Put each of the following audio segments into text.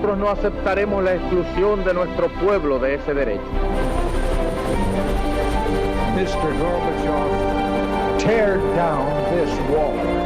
nosotros no aceptaremos la exclusión de nuestro pueblo de ese derecho. Mr. Gorbachev, tear down this wall.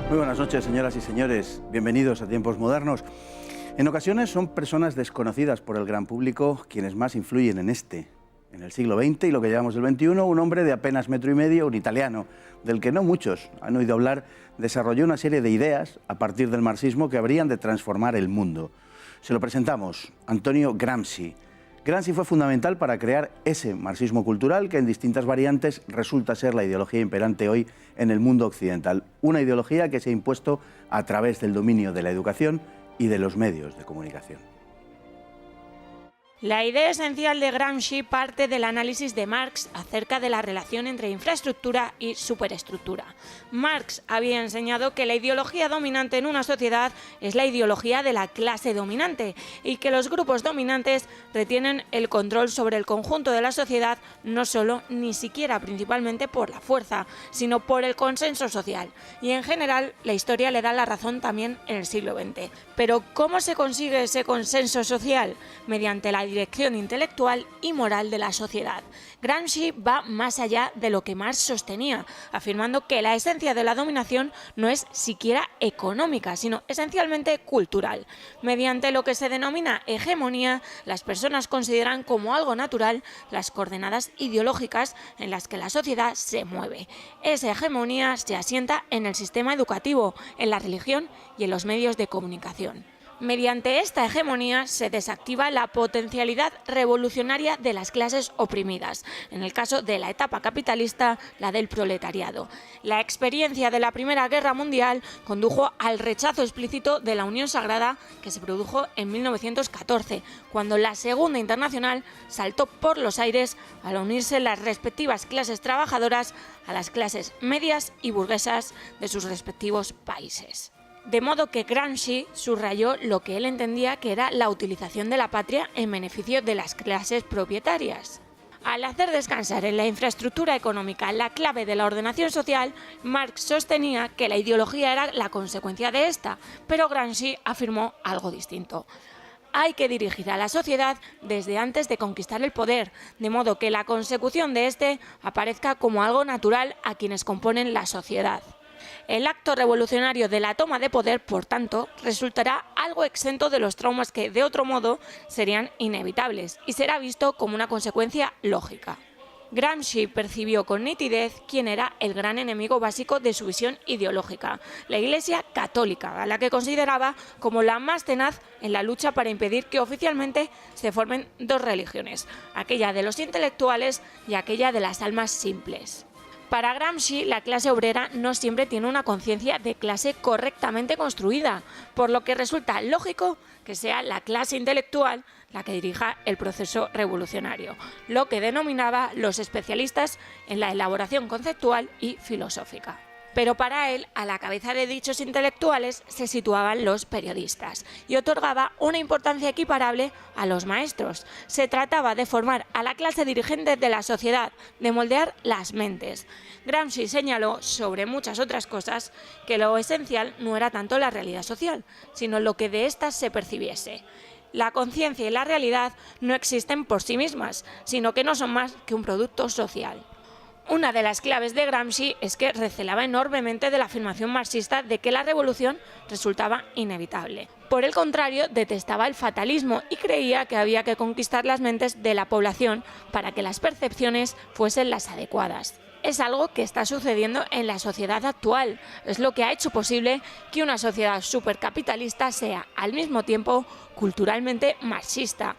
Muy buenas noches, señoras y señores. Bienvenidos a Tiempos Modernos. En ocasiones son personas desconocidas por el gran público quienes más influyen en el siglo XX y lo que llamamos el XXI, un hombre de apenas metro y medio, un italiano, del que no muchos han oído hablar, desarrolló una serie de ideas a partir del marxismo que habrían de transformar el mundo. Se lo presentamos, Antonio Gramsci. Gramsci fue fundamental para crear ese marxismo cultural que en distintas variantes resulta ser la ideología imperante hoy en el mundo occidental. Una ideología que se ha impuesto a través del dominio de la educación y de los medios de comunicación. La idea esencial de Gramsci parte del análisis de Marx acerca de la relación entre infraestructura y superestructura. Marx había enseñado que la ideología dominante en una sociedad es la ideología de la clase dominante y que los grupos dominantes retienen el control sobre el conjunto de la sociedad no solo ni siquiera principalmente por la fuerza, sino por el consenso social. Y en general la historia le da la razón también en el siglo XX. Pero ¿cómo se consigue ese consenso social? Mediante la dirección intelectual y moral de la sociedad. Gramsci va más allá de lo que Marx sostenía, afirmando que la esencia de la dominación no es siquiera económica, sino esencialmente cultural. Mediante lo que se denomina hegemonía, las personas consideran como algo natural las coordenadas ideológicas en las que la sociedad se mueve. Esa hegemonía se asienta en el sistema educativo, en la religión y en los medios de comunicación. Mediante esta hegemonía se desactiva la potencialidad revolucionaria de las clases oprimidas, en el caso de la etapa capitalista, la del proletariado. La experiencia de la Primera Guerra Mundial condujo al rechazo explícito de la Unión Sagrada que se produjo en 1914, cuando la Segunda Internacional saltó por los aires al unirse las respectivas clases trabajadoras a las clases medias y burguesas de sus respectivos países. De modo que Gramsci subrayó lo que él entendía que era la utilización de la patria en beneficio de las clases propietarias. Al hacer descansar en la infraestructura económica la clave de la ordenación social, Marx sostenía que la ideología era la consecuencia de esta, pero Gramsci afirmó algo distinto. Hay que dirigir a la sociedad desde antes de conquistar el poder, de modo que la consecución de este aparezca como algo natural a quienes componen la sociedad. El acto revolucionario de la toma de poder, por tanto, resultará algo exento de los traumas que, de otro modo, serían inevitables y será visto como una consecuencia lógica. Gramsci percibió con nitidez quién era el gran enemigo básico de su visión ideológica, la Iglesia católica, a la que consideraba como la más tenaz en la lucha para impedir que oficialmente se formen dos religiones, aquella de los intelectuales y aquella de las almas simples. Para Gramsci, la clase obrera no siempre tiene una conciencia de clase correctamente construida, por lo que resulta lógico que sea la clase intelectual la que dirija el proceso revolucionario, lo que denominaba los especialistas en la elaboración conceptual y filosófica. Pero para él, a la cabeza de dichos intelectuales se situaban los periodistas y otorgaba una importancia equiparable a los maestros. Se trataba de formar a la clase dirigente de la sociedad, de moldear las mentes. Gramsci señaló, sobre muchas otras cosas, que lo esencial no era tanto la realidad social, sino lo que de éstas se percibiese. La conciencia y la realidad no existen por sí mismas, sino que no son más que un producto social. Una de las claves de Gramsci es que recelaba enormemente de la afirmación marxista de que la revolución resultaba inevitable. Por el contrario, detestaba el fatalismo y creía que había que conquistar las mentes de la población para que las percepciones fuesen las adecuadas. Es algo que está sucediendo en la sociedad actual. Es lo que ha hecho posible que una sociedad supercapitalista sea, al mismo tiempo, culturalmente marxista.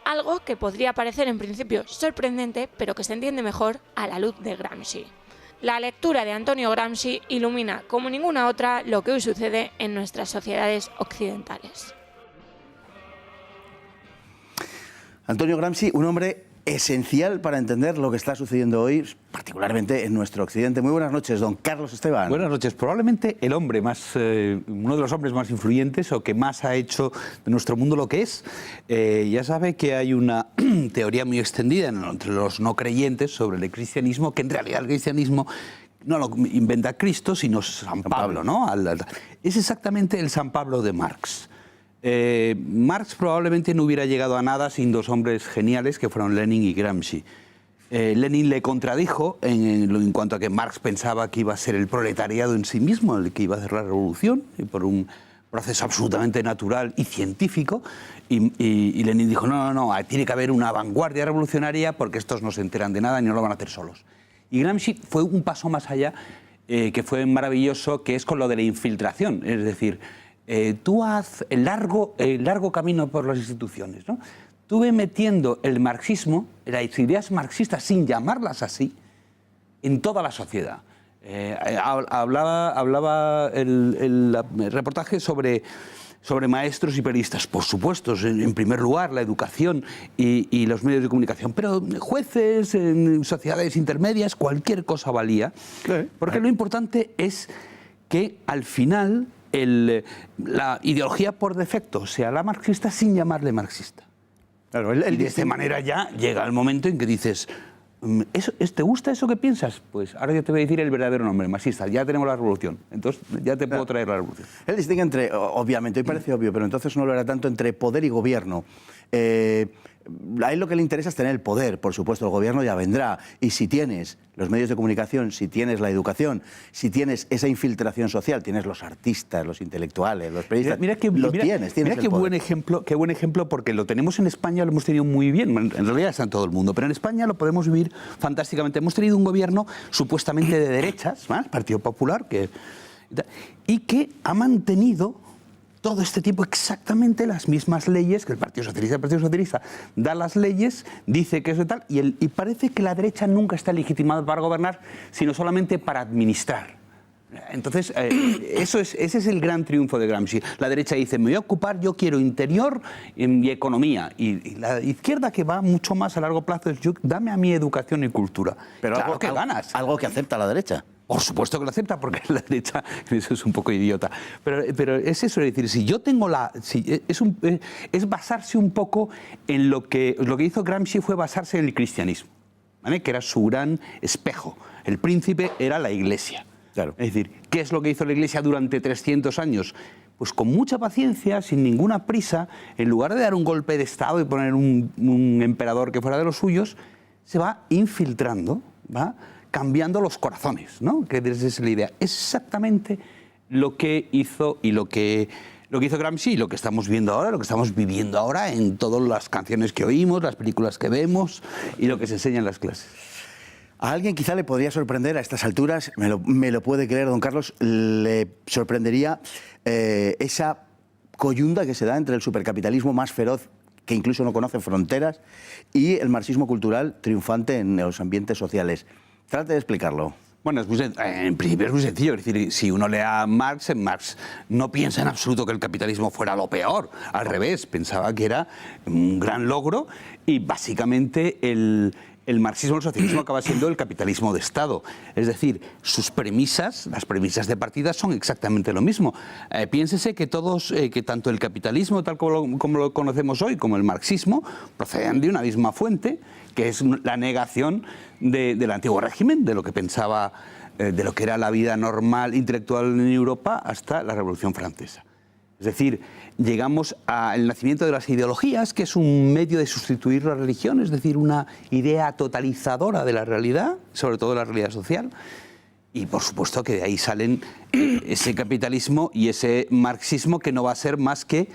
Algo que podría parecer en principio sorprendente, pero que se entiende mejor a la luz de Gramsci. La lectura de Antonio Gramsci ilumina como ninguna otra lo que hoy sucede en nuestras sociedades occidentales. Antonio Gramsci, un hombre esencial para entender lo que está sucediendo hoy, particularmente en nuestro occidente. Muy buenas noches, don Carlos Esteban. Buenas noches. Probablemente el hombre uno de los hombres más influyentes o que más ha hecho de nuestro mundo lo que es. Ya sabe que hay una teoría muy extendida entre los no creyentes sobre el cristianismo, que en realidad el cristianismo no lo inventa Cristo, sino San Pablo, ¿no? Es exactamente el San Pablo de Marx. Marx probablemente no hubiera llegado a nada sin dos hombres geniales que fueron Lenin y Gramsci. Lenin le contradijo en cuanto a que Marx pensaba que iba a ser el proletariado en sí mismo el que iba a hacer la revolución, y por un proceso absolutamente natural y científico, y Lenin dijo, no, tiene que haber una vanguardia revolucionaria porque estos no se enteran de nada y no lo van a hacer solos. Y Gramsci fue un paso más allá, que fue maravilloso, que es con lo de la infiltración, es decir, tú haz el largo camino por las instituciones, ¿no? Tú ve metiendo el marxismo, las ideas marxistas, sin llamarlas así, en toda la sociedad. Hablaba el reportaje sobre maestros y periodistas, por supuesto, en primer lugar la educación y los medios de comunicación, pero jueces, en sociedades intermedias, cualquier cosa valía, porque lo importante es que al final la ideología por defecto sea la marxista sin llamarle marxista. Claro, y de esta manera ya llega el momento en que dices, ¿te gusta eso que piensas? Pues ahora yo te voy a decir el verdadero nombre, marxista. Ya tenemos la revolución, entonces ya te puedo traer la revolución. Él distingue entre, obviamente, hoy parece obvio, pero entonces no lo era tanto, entre poder y gobierno. A él lo que le interesa es tener el poder, por supuesto, el gobierno ya vendrá. Y si tienes los medios de comunicación, si tienes la educación, si tienes esa infiltración social, tienes los artistas, los intelectuales, los periodistas, mira qué buen ejemplo, porque lo tenemos en España, lo hemos tenido muy bien, en realidad está en todo el mundo, pero en España lo podemos vivir fantásticamente. Hemos tenido un gobierno supuestamente de derechas, ¿no? Partido Popular, y que ha mantenido todo este tiempo exactamente las mismas leyes que el Partido Socialista da las leyes, dice que es de tal, y parece que la derecha nunca está legitimada para gobernar, sino solamente para administrar. Entonces, ese es el gran triunfo de Gramsci. La derecha dice, me voy a ocupar, yo quiero interior y economía. Y la izquierda, que va mucho más a largo plazo, es dame a mí educación y cultura. Pero claro, ganas. Algo que acepta la derecha. Por supuesto que lo acepta, porque la derecha eso es un poco idiota. Pero es eso, es decir, si yo tengo es basarse un poco en lo que hizo Gramsci fue basarse en el cristianismo, ¿vale? Que era su gran espejo. El príncipe era la Iglesia. Claro. Es decir, ¿qué es lo que hizo la Iglesia durante 300 años? Pues con mucha paciencia, sin ninguna prisa, en lugar de dar un golpe de Estado y poner un emperador que fuera de los suyos, se va infiltrando, va cambiando los corazones, ¿no? Que esa es la idea. Es exactamente lo que hizo y lo que hizo Gramsci y lo que estamos viendo ahora, lo que estamos viviendo ahora en todas las canciones que oímos, las películas que vemos y lo que se enseña en las clases. A alguien quizá le podría sorprender a estas alturas, me lo puede creer, don Carlos, le sorprendería esa coyunda que se da entre el supercapitalismo más feroz, que incluso no conoce fronteras, y el marxismo cultural triunfante en los ambientes sociales. Trate de explicarlo. Bueno, en principio es muy sencillo. Es decir, si uno lee a Marx, Marx no piensa en absoluto que el capitalismo fuera lo peor. Al revés, pensaba que era un gran logro y básicamente el marxismo, el socialismo acaba siendo el capitalismo de Estado. Es decir, sus premisas, las premisas de partida son exactamente lo mismo. Piénsese que que tanto el capitalismo, tal como lo conocemos hoy, como el marxismo, proceden de una misma fuente, que es la negación del antiguo régimen, de lo que pensaba, de lo que era la vida normal intelectual en Europa hasta la Revolución Francesa. Es decir, llegamos al nacimiento de las ideologías, que es un medio de sustituir la religión, es decir, una idea totalizadora de la realidad, sobre todo la realidad social. Y por supuesto que de ahí salen ese capitalismo y ese marxismo, que no va a ser más que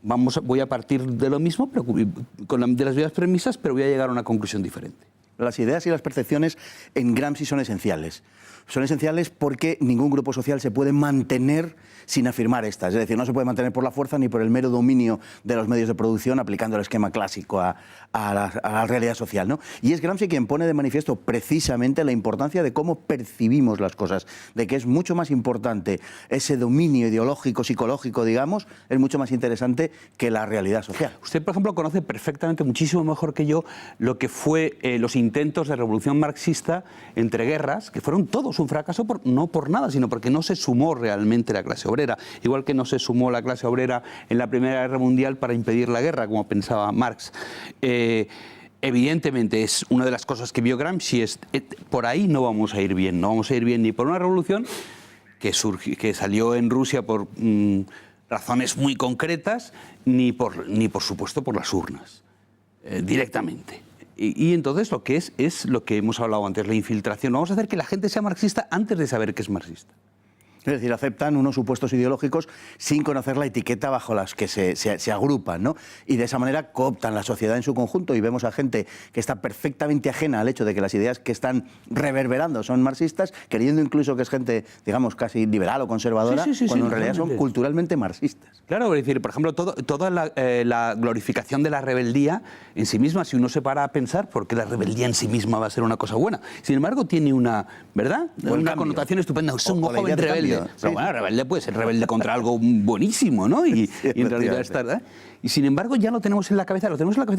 voy a partir de lo mismo, pero de las mismas premisas, pero voy a llegar a una conclusión diferente. Las ideas y las percepciones en Gramsci son esenciales. Son esenciales porque ningún grupo social se puede mantener sin afirmar estas. Es decir, no se puede mantener por la fuerza ni por el mero dominio de los medios de producción aplicando el esquema clásico a la realidad social, ¿no? Y es Gramsci quien pone de manifiesto precisamente la importancia de cómo percibimos las cosas, de que es mucho más importante ese dominio ideológico, psicológico, digamos, es mucho más interesante que la realidad social. Usted, por ejemplo, conoce perfectamente, muchísimo mejor que yo, lo que fue los intentos de revolución marxista entre guerras, que fueron todos un fracaso, no por nada, sino porque no se sumó realmente la clase obrera. Igual que no se sumó la clase obrera en la Primera Guerra Mundial para impedir la guerra, como pensaba Marx. Evidentemente, es una de las cosas que vio Gramsci, por ahí no vamos a ir bien. No vamos a ir bien ni por una revolución que salió en Rusia por razones muy concretas, ni por supuesto por las urnas, directamente. Y entonces lo que es lo que hemos hablado antes, la infiltración. Vamos a hacer que la gente sea marxista antes de saber que es marxista. Es decir, aceptan unos supuestos ideológicos sin conocer la etiqueta bajo las que se agrupan, ¿no? Y de esa manera cooptan la sociedad en su conjunto y vemos a gente que está perfectamente ajena al hecho de que las ideas que están reverberando son marxistas, creyendo incluso que es gente, digamos, casi liberal o conservadora, cuando en realidad son culturalmente marxistas. Claro, es decir, por ejemplo, toda la glorificación de la rebeldía en sí misma, si uno se para a pensar, ¿por qué la rebeldía en sí misma va a ser una cosa buena? Sin embargo, tiene una, ¿verdad? Una connotación estupenda. Es un joven rebelde. Pero bueno, rebelde puede ser rebelde contra algo buenísimo, ¿no? Y en realidad está, ¿verdad? Y sin embargo ya lo tenemos en la cabeza,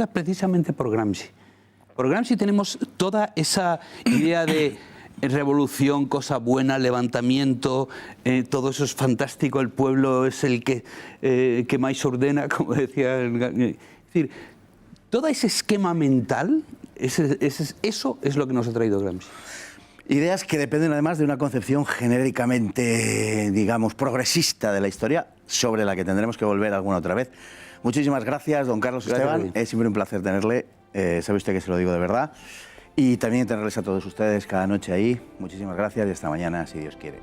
precisamente por Gramsci. Por Gramsci tenemos toda esa idea de revolución, cosa buena, levantamiento, todo eso es fantástico, el pueblo es el que más ordena, como decía. Es decir, todo ese esquema mental, eso es lo que nos ha traído Gramsci. Ideas que dependen además de una concepción genéricamente, digamos, progresista de la historia, sobre la que tendremos que volver alguna otra vez. Muchísimas gracias, don Carlos Esteban. Es siempre un placer tenerle. Sabe usted que se lo digo de verdad. Y también tenerles a todos ustedes cada noche ahí. Muchísimas gracias y hasta mañana, si Dios quiere.